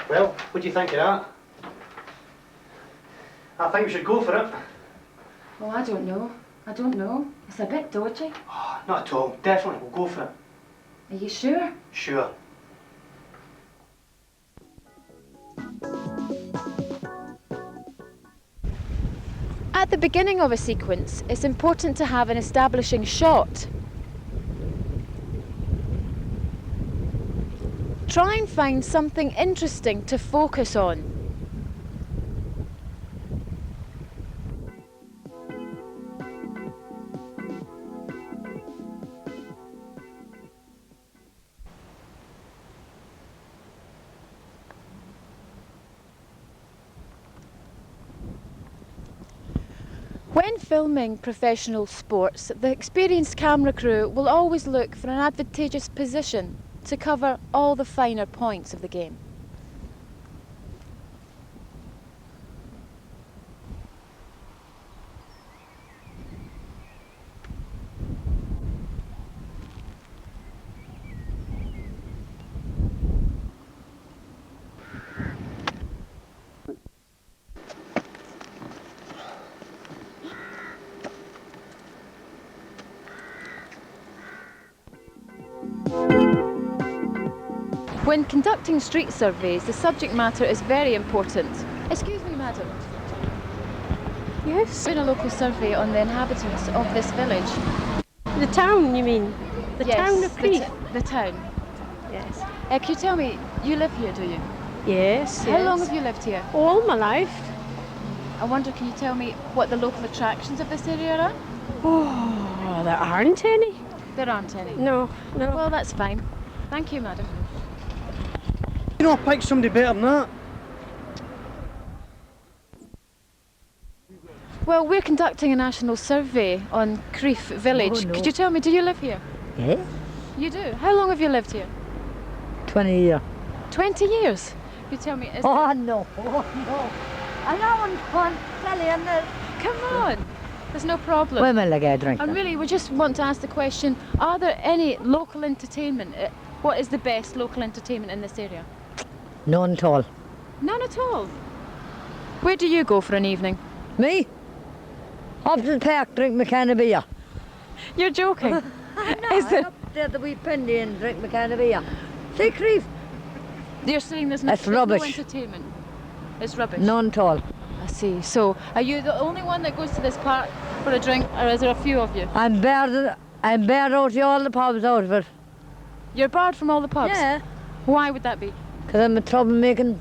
Well, what do you think of that? I think we should go for it. Oh, I don't know. I don't know. It's a bit dodgy. Oh, not at all. Definitely, we'll go for it. Are you sure? Sure. At the beginning of a sequence, it's important to have an establishing shot. Try and find something interesting to focus on. When filming professional sports, the experienced camera crew will always look for an advantageous position to cover all the finer points of the game. When conducting street surveys, the subject matter is very important. Excuse me, madam. Yes? Doing a local survey on the inhabitants of this village. The town, you mean? The Yes, town of Crieff? the town. Yes. Can you tell me, you live here, do you? Yes, How long have you lived here? All my life. I wonder, can you tell me what the local attractions of this area are? Oh, there aren't any. There aren't any. No, no. Well, that's fine. Thank you, madam. You know, I picked somebody better than that. Well, we're conducting a national survey on Crieff village. Oh, no. Could you tell me, do you live here? Yeah, You do? How long have you lived here? 20 years. 20 years? You tell me, is Oh no, oh no. I know one silly this. Come on, there's no problem. Women like I drink. And really, we just want to ask the question, are there any local entertainment? What is the best local entertainment in this area? None at all. None at all. Where do you go for an evening? Me? Up to the park, drink my can of beer. You're joking. No, Is it? up there the wee pindy and drink my can of beer. See, Crieff? You're saying there's It's no rubbish. entertainment? It's rubbish? None at all. I see. So, are you the only one that goes to this park for a drink, or is there a few of you? I'm barred out of all the pubs out of it. You're barred from all the pubs? Yeah, Why would that be? because I'm a troublemaking.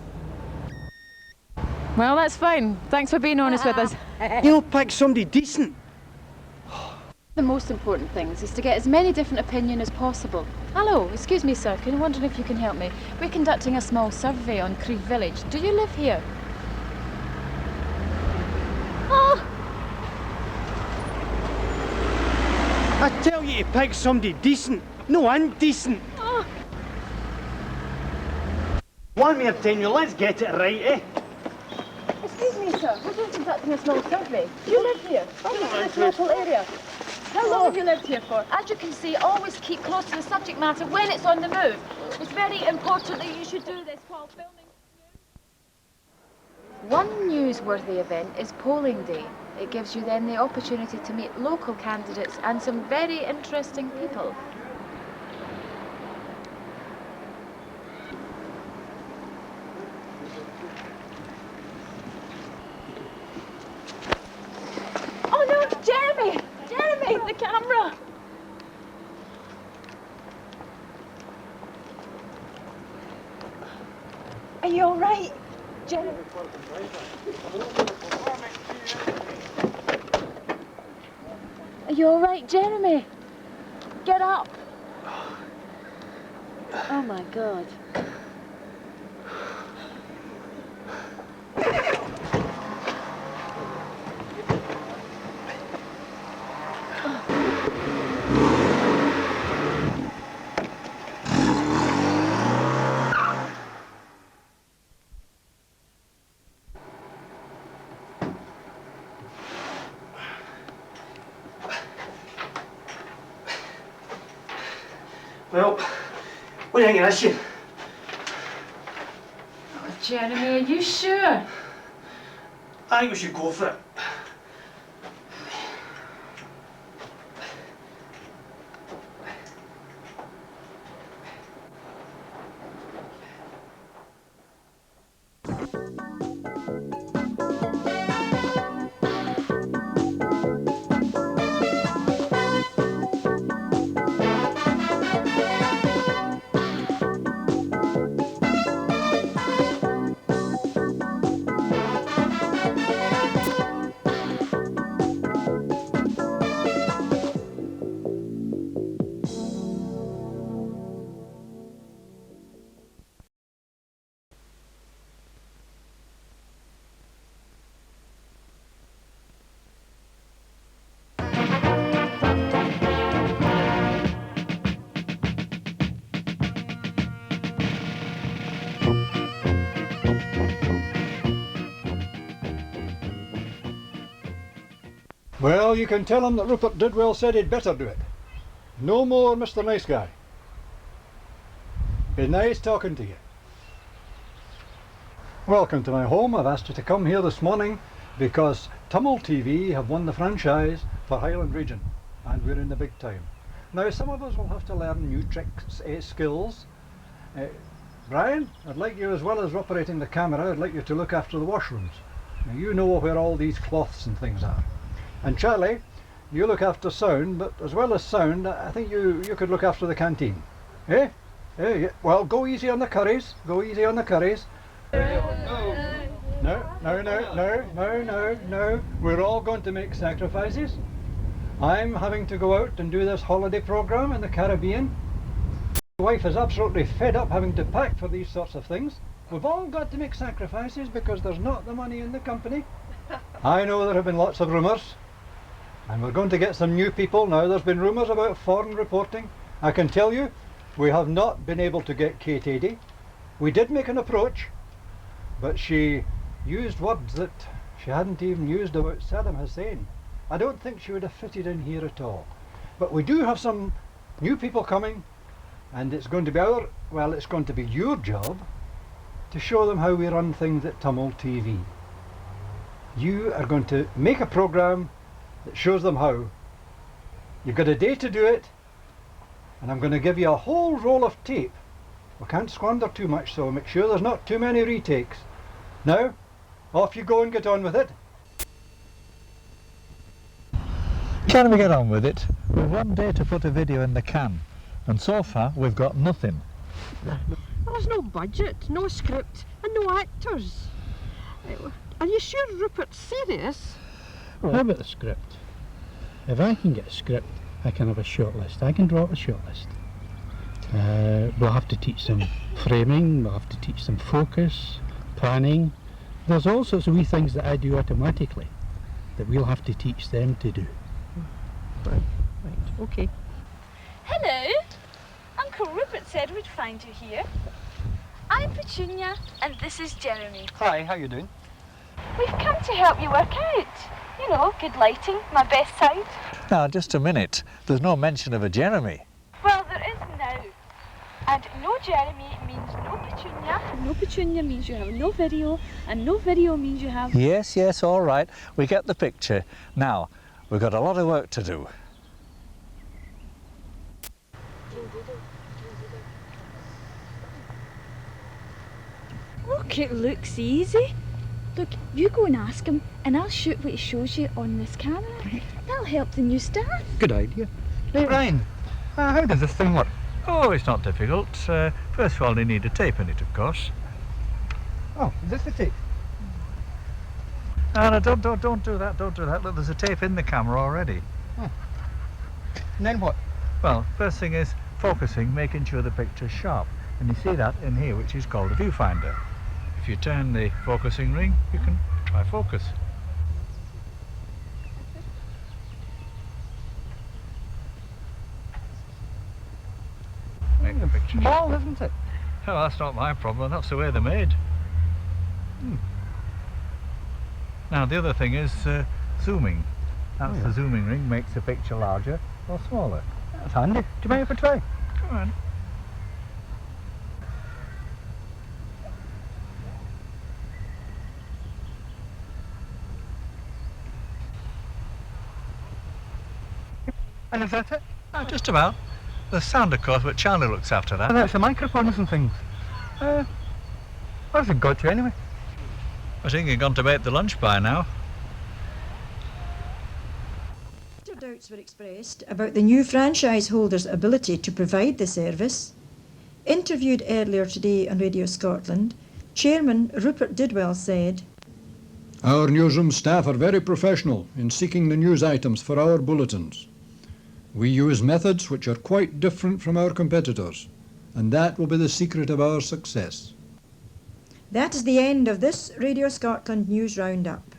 Well, that's fine. Thanks for being honest with us. You know, pick somebody decent. The most important things is to get as many different opinions as possible. Hello, excuse me, sir. I'm wondering if you can help me. We're conducting a small survey on Crieff village. Do you live here? Oh, I tell you to pick somebody decent, no indecent. oh. One more tenure, let's get it right, eh? Excuse me, sir. We're just conducting a small survey. Do you live here? Do you live in this local area? How long have you lived here for? As you can see, always keep close to the subject matter when it's on the move. It's very important that you should do this while filming. One newsworthy event is polling day. It gives you then the opportunity to meet local candidates and some very interesting people. Oh no, Jeremy! Jeremy, the camera! Are you all right, Jeremy? Are you all right, Jeremy? Get up! Oh my God. Well, what do you think of this, you? Jeremy, are you sure? I think we should go for it. Well, you can tell him that Rupert Didwell said he'd better do it. No more Mr. Nice Guy. Been nice talking to you. Welcome to my home. I've asked you to come here this morning because Tummel TV have won the franchise for Highland Region and we're in the big time. Now some of us will have to learn new tricks, skills. Brian, I'd like you, as well as operating the camera, I'd like you to look after the washrooms. Now you know where all these cloths and things are. And Charlie, you look after sound, but as well as sound, I think you could look after the canteen. Eh? Eh? Yeah. Well, go easy on the curries. Go easy on the curries. No. We're all going to make sacrifices. I'm having to go out and do this holiday program in the Caribbean. My wife is absolutely fed up having to pack for these sorts of things. We've all got to make sacrifices because there's not the money in the company. I know there have been lots of rumours. And we're going to get some new people now. There's been rumours about foreign reporting. I can tell you, we have not been able to get Kate Adie. We did make an approach, but she used words that she hadn't even used about Saddam Hussein. I don't think she would have fitted in here at all. But we do have some new people coming, and it's going to be it's going to be your job to show them how we run things at Tummel TV. You are going to make a programme that shows them how. You've got a day to do it, and I'm going to give you a whole roll of tape. We can't squander too much, so make sure there's not too many retakes. Now, off you go and get on with it. Can we get on with it? We've one day to put a video in the can, and so far we've got nothing. There's no budget, no script, and no actors. Are you sure Rupert's serious? Well, how about the script? If I can get a script, I can have a short list. I can draw up a short list. We'll have to teach them framing, we'll have to teach them focus, planning. There's all sorts of wee things that I do automatically that we'll have to teach them to do. Right, okay. Hello. Uncle Rupert said we'd find you here. I'm Petunia, and this is Jeremy. Hi, how you doing? We've come to help you work out. You know, good lighting, my best side. Now, just a minute. There's no mention of a Jeremy. Well, there is now. And no Jeremy means no Petunia. No Petunia means you have no video, and no video means you have... Yes, all right. We get the picture. Now, we've got a lot of work to do. Look, it looks easy. Look, you go and ask him, and I'll shoot what he shows you on this camera. That'll help the new staff. Good idea. Hey, Ryan, how does this thing work? Oh, it's not difficult. First of all, you need a tape in it, of course. Oh, is this the tape? No, don't do that, don't do that. Look, there's a tape in the camera already. Oh. And then what? Well, first thing is focusing, making sure the picture's sharp. And you see that in here, which is called a viewfinder. If you turn the focusing ring, you can try focus. Make the picture. Small, isn't it? Oh, that's not my problem, that's the way they're made. Now the other thing is zooming. That's the zooming ring, makes the picture larger or smaller. That's handy. Do you mind if I try? Come on. And is that it? Just about. The sound, of course, but Charlie looks after that. And that's the microphones and things. Where's it got to anyway? I think you've gone to make the lunch by now. Doubts were expressed about the new franchise holder's ability to provide the service. Interviewed earlier today on Radio Scotland, Chairman Rupert Didwell said, "Our newsroom staff are very professional in seeking the news items for our bulletins. We use methods which are quite different from our competitors, and that will be the secret of our success." That is the end of this Radio Scotland News Roundup.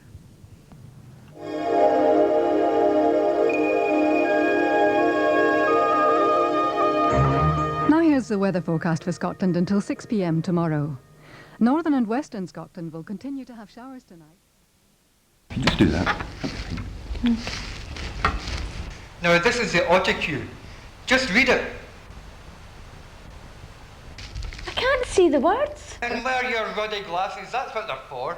Now here's the weather forecast for Scotland until 6 p.m. tomorrow. Northern and western Scotland will continue to have showers tonight. Can you just do that? Now this is the autocue. Just read it. I can't see the words. And wear your ruddy glasses, that's what they're for.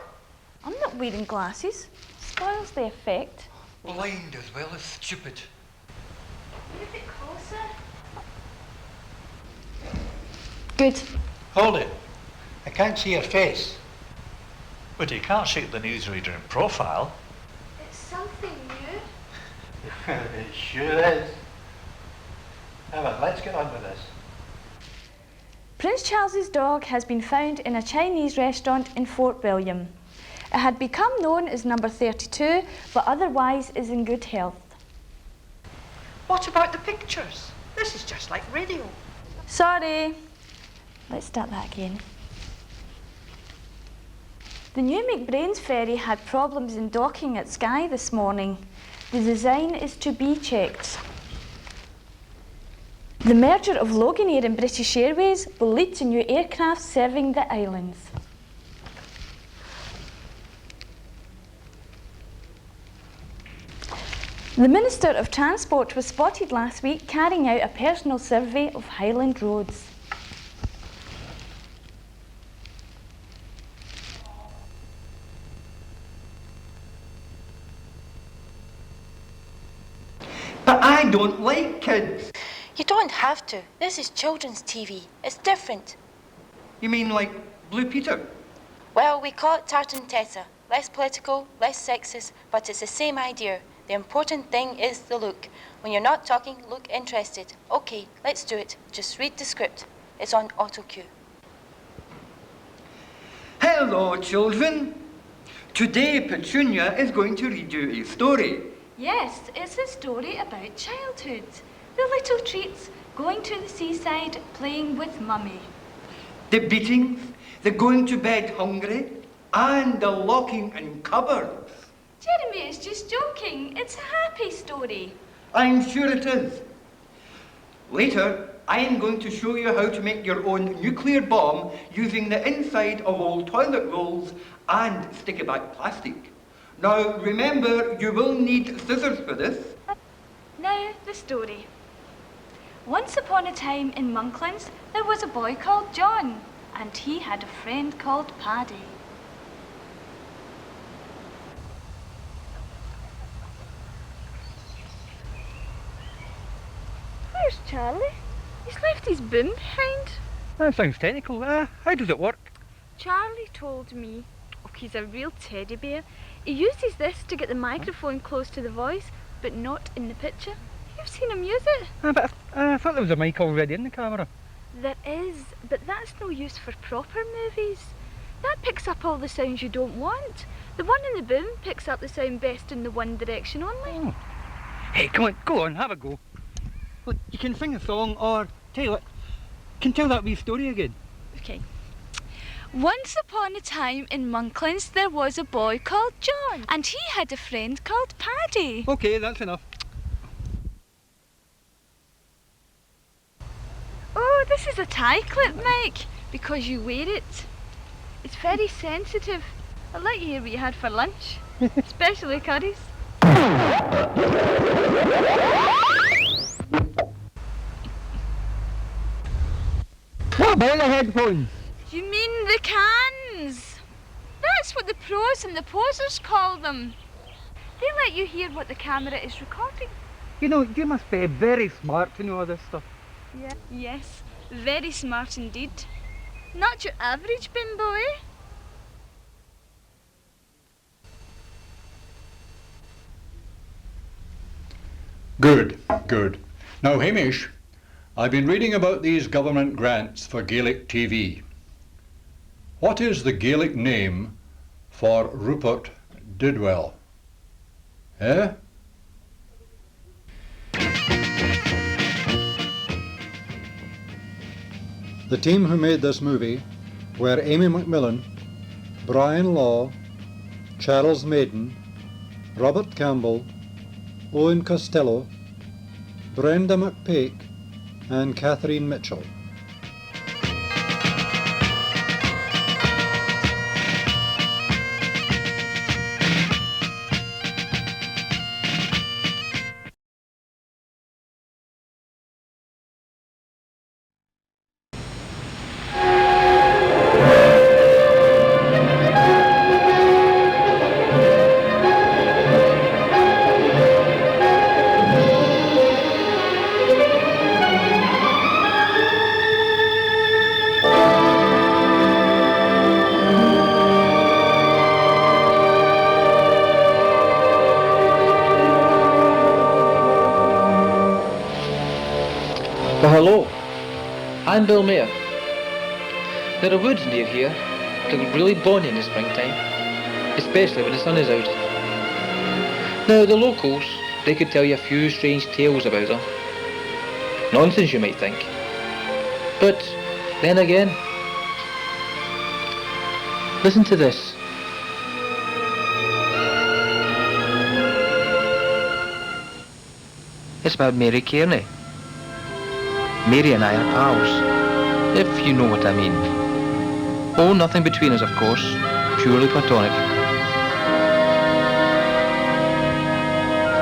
I'm not wearing glasses. Spoils the effect. Blind as well as stupid. Move it closer. Good. Hold it. I can't see your face. But you can't shoot the newsreader in profile. It's something new. It sure is. Now then, let's get on with this. Prince Charles's dog has been found in a Chinese restaurant in Fort William. It had become known as number 32, but otherwise is in good health. What about the pictures? This is just like radio. Sorry. Let's start that again. The new McBrain's ferry had problems in docking at Skye this morning. The design is to be checked. The merger of Loganair and British Airways will lead to new aircraft serving the islands. The Minister of Transport was spotted last week carrying out a personal survey of Highland roads. But I don't like kids. You don't have to. This is children's TV. It's different. You mean like Blue Peter? Well, we call it Tartan Tessa. Less political, less sexist, but it's the same idea. The important thing is the look. When you're not talking, look interested. Okay, let's do it. Just read the script. It's on auto cue. Hello, children. Today, Petunia is going to read you a story. Yes, it's a story about childhood. The little treats, going to the seaside, playing with Mummy. The beatings, the going to bed hungry, and the locking in cupboards. Jeremy is just joking. It's a happy story. I'm sure it is. Later, I am going to show you how to make your own nuclear bomb using the inside of old toilet rolls and sticky back plastic. Now, remember, you will need scissors for this. Now, the story. Once upon a time in Monklands, there was a boy called John, and he had a friend called Paddy. Where's Charlie? He's left his boom behind. That sounds technical. How does it work? Charlie told me. Oh, he's a real teddy bear. He uses this to get the microphone close to the voice, but not in the picture. You've seen him use it? But I thought there was a mic already in the camera. There is, but that's no use for proper movies. That picks up all the sounds you don't want. The one in the boom picks up the sound best in the one direction only. Oh. Hey, come on, go on, have a go. Well, you can sing a song or, tell you what, can tell that wee story again. Okay. Once upon a time in Monklands there was a boy called John, and he had a friend called Paddy. Okay, that's enough. Oh, this is a tie clip, Mike, because you wear it. It's very sensitive. I'd like to hear what you had for lunch, especially curries. What about the headphones? You mean the cans? That's what the pros and the posers call them. They let you hear what the camera is recording. You know, you must be very smart to know all this stuff. Yeah. Yes, very smart indeed. Not your average bimbo, eh? Good, good. Now, Hamish, I've been reading about these government grants for Gaelic TV. What is the Gaelic name for Rupert Didwell? Eh? The team who made this movie were Amy McMillan, Brian Law, Charles Maiden, Robert Campbell, Owen Costello, Brenda McPake, and Catherine Mitchell. Well, hello. I'm Bill Mayer. There are woods near here that look really bonny in the springtime, especially when the sun is out. Now, the locals, they could tell you a few strange tales about them. Nonsense, you might think. But then again, listen to this. It's about Mary Kearney. Mary and I are pals, if you know what I mean. Oh, nothing between us, of course, purely platonic.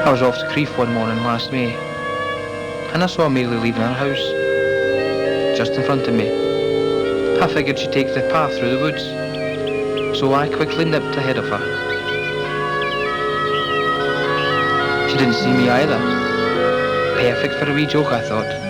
I was off to Crieff one morning last May, and I saw Mary leaving her house, just in front of me. I figured she'd take the path through the woods, so I quickly nipped ahead of her. She didn't see me either. Perfect for a wee joke, I thought.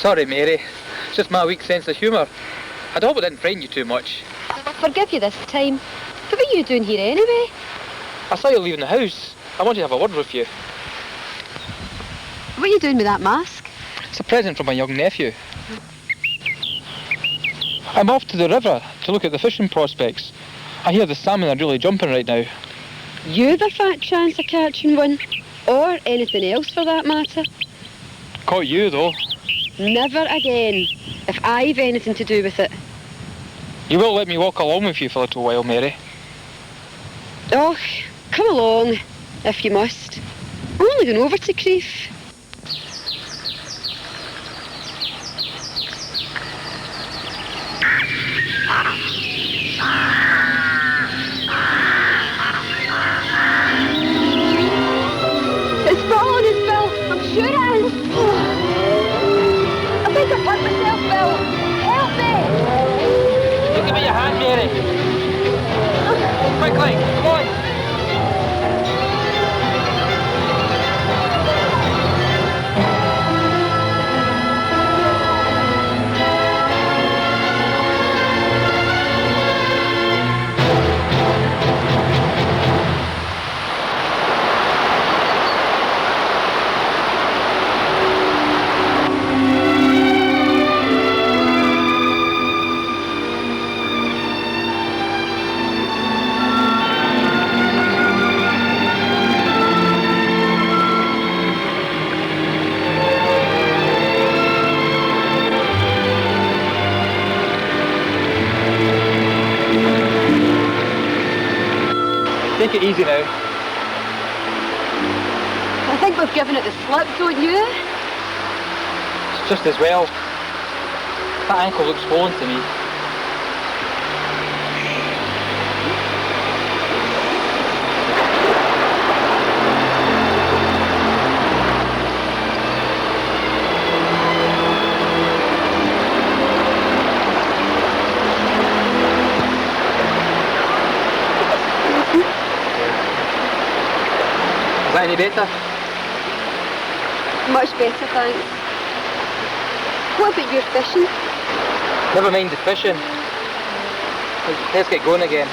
Sorry, Mary. It's just my weak sense of humour. I'd hope it didn't frighten you too much. I'll forgive you this time. But what are you doing here anyway? I saw you leaving the house. I wanted to have a word with you. What are you doing with that mask? It's a present from my young nephew. I'm off to the river to look at the fishing prospects. I hear the salmon are really jumping right now. You've a fat chance of catching one. Or anything else for that matter. Caught you, though. Never again, if I've anything to do with it. You will let me walk along with you for a little while, Mary? Oh, come along, if you must. I'm only going over to Crieff. It's following us, Bill. I'm sure it is. I think I've hurt myself, Bill. Help me! You give me your hand, Mary. Quickly, come on. Take it easy now. I think we've given it the slip, don't you? It's just as well. That ankle looks swollen to me. Is that any better? Much better, thanks. What about your fishing? Never mind the fishing. Let's get going again.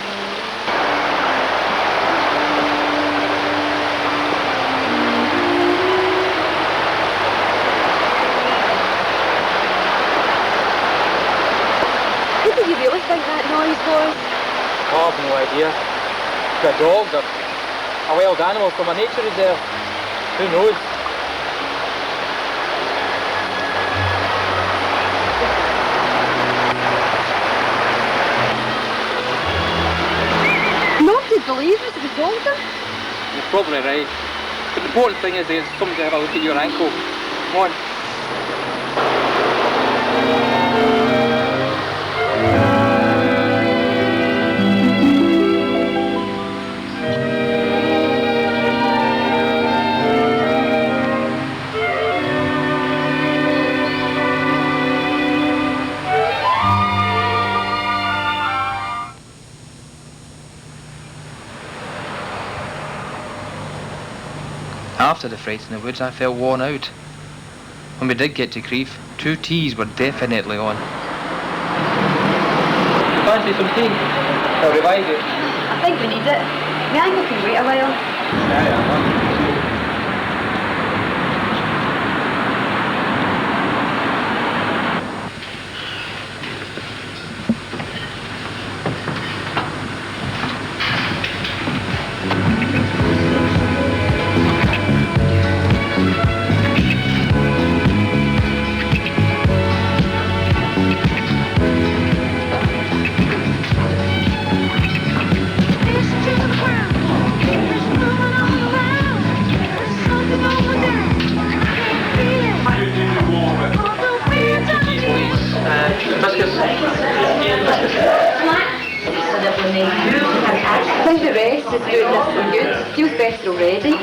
What do you really think that noise was? Oh, I've no idea. A dog or a wild animal from a nature reserve. Who knows? Nobody believes us if we told them. You're probably right. But the important thing is somebody to have a look at your ankle. Come on. After the fright in the woods, I felt worn out. When we did get to Crieff, 2 teas were definitely on. Fancy some tea? I'll revive you. I think we need it. My ankle can wait a while. Yeah. I think the rest is doing this for good. Feels better already.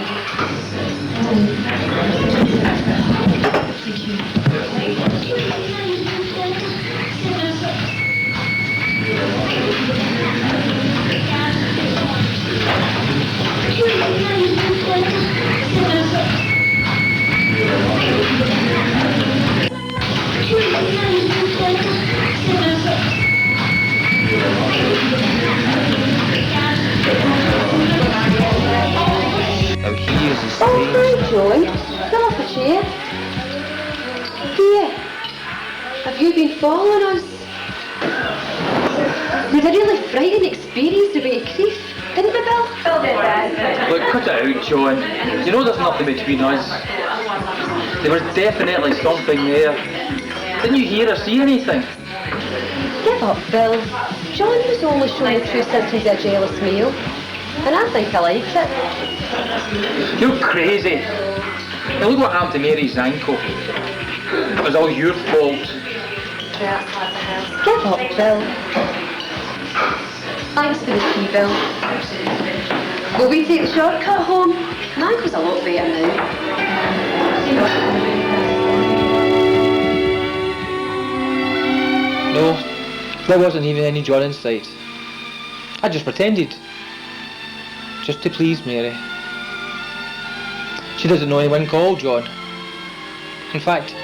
Now here's the Oh, strange hi, thing. John. Come off a chair. Here. Have you been following us? We had a really frightening experience the way to Crieff, didn't we, Bill? Bill did that. Look, cut it out, John. You know there's nothing between us. There was definitely something there. Didn't you hear or see anything? Give up, Bill. John was only showing the true symptoms of a jealous male, and I think I liked it. You're crazy. Now look what happened to Mary's ankle. It was all your fault. Give up, Bill. Thanks for the tea, Bill. Will we take the shortcut home? My ankle's a lot better now. No, there wasn't even any John in sight. I just pretended. Just to please Mary. She doesn't know anyone called John. In fact,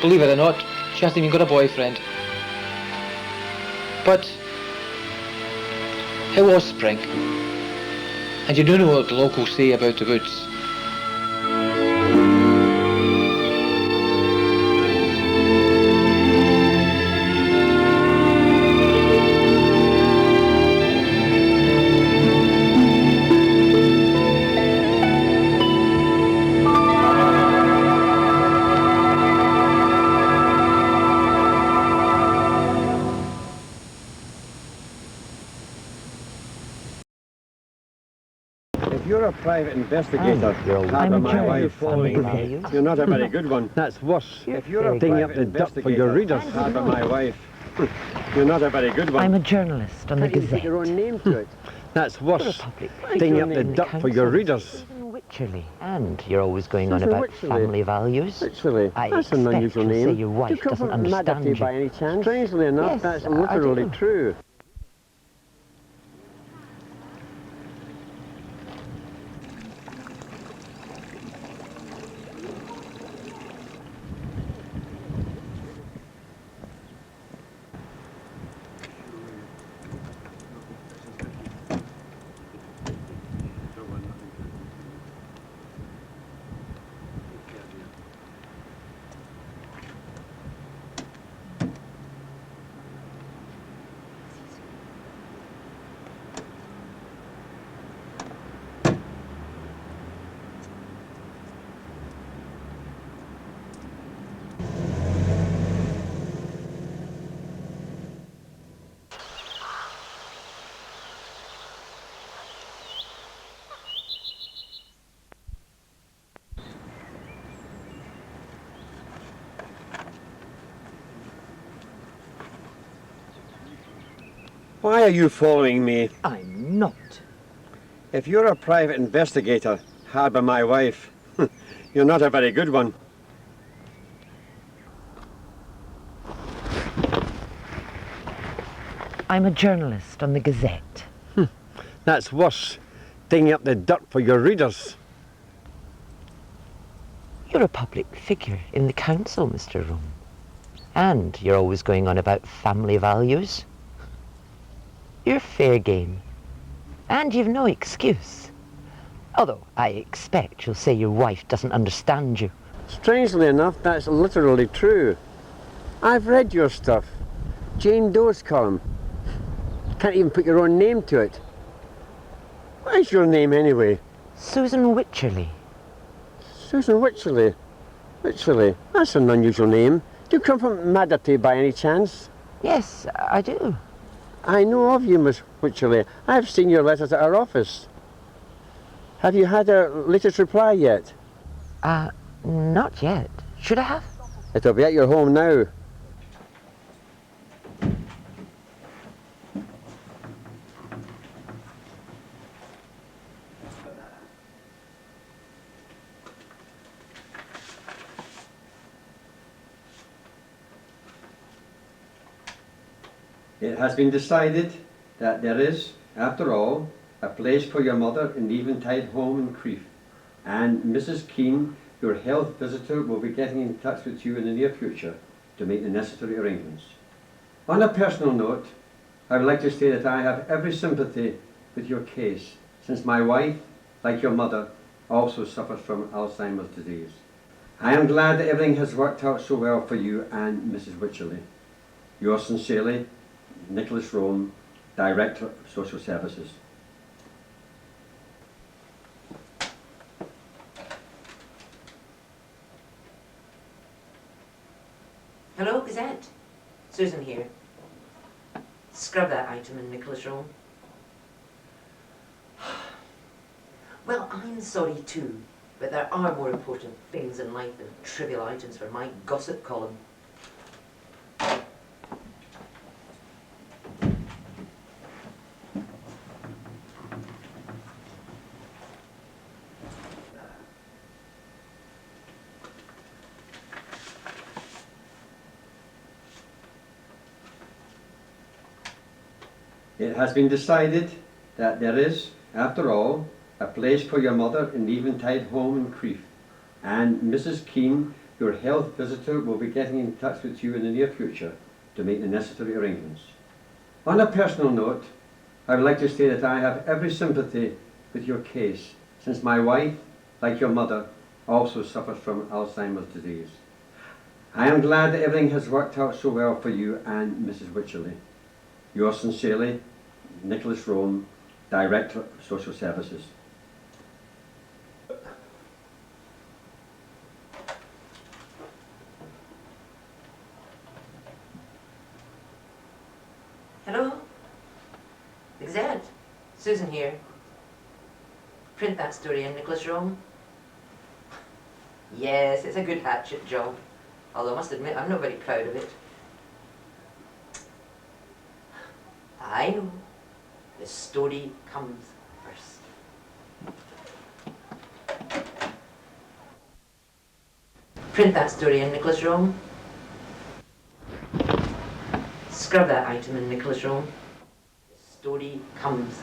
believe it or not, she hasn't even got a boyfriend. But it was spring. And you do know what the locals say about the woods. If you're a private investigator, I'm my wife. You're not a very good one. That's worse. If you're digging up the dirt for your readers, my wife. You're not a very good one. I'm a journalist on the Gazette. Put your own name to it. That's worse. Digging up the dirt for your readers. Wycherley. And you're always going on about family values. Wycherley. I That's an unusual expect name. Say your wife doesn't understand you. By any chance? Strangely enough, Yes, that's I literally do. true. Why are you following me? I'm not. If you're a private investigator hired by my wife, you're not a very good one. I'm a journalist on the Gazette. That's worse. Digging up the dirt for your readers. You're a public figure in the council, Mr. Rome. And you're always going on about family values. You're fair game. And you've no excuse. Although I expect you'll say your wife doesn't understand you. Strangely enough, that's literally true. I've read your stuff. Jane Doe's column. Can't even put your own name to it. What is your name anyway? Susan Wycherley. Susan Wycherley? Wycherley? That's an unusual name. Do you come from Madarty by any chance? Yes, I do. I know of you, Miss Wycherley. I've seen your letters at our office. Have you had a latest reply yet? Not yet. Should I have? It'll be at your home now. It has been decided that there is, after all, a place for your mother in the Eventide home in Crieff, and Mrs. Keane, your health visitor, will be getting in touch with you in the near future to make the necessary arrangements. On a personal note, I would like to say that I have every sympathy with your case, since my wife, like your mother, also suffers from Alzheimer's disease. I am glad that everything has worked out so well for you and Mrs. Wycherley. Yours sincerely, Nicholas Rome, Director of Social Services. Hello, Gazette. Susan here. Scrub that item in Nicholas Rome. Well, I'm sorry too, but there are more important things in life than trivial items for my gossip column. It has been decided that there is, after all, a place for your mother in the Eventide home in Crieff, and Mrs. Keane, your health visitor, will be getting in touch with you in the near future to make the necessary arrangements. On a personal note, I would like to say that I have every sympathy with your case, since my wife, like your mother, also suffers from Alzheimer's disease. I am glad that everything has worked out so well for you and Mrs. Wycherley. Yours sincerely, Nicholas Rome, Director of Social Services. Hello? Exec? Susan here. Print that story in Nicholas Rome. Yes, it's a good hatchet job, although I must admit I'm not very proud of it. I know. The story comes first. Print that story in Nicholas Rome. Scrub that item in Nicholas Rome. The story comes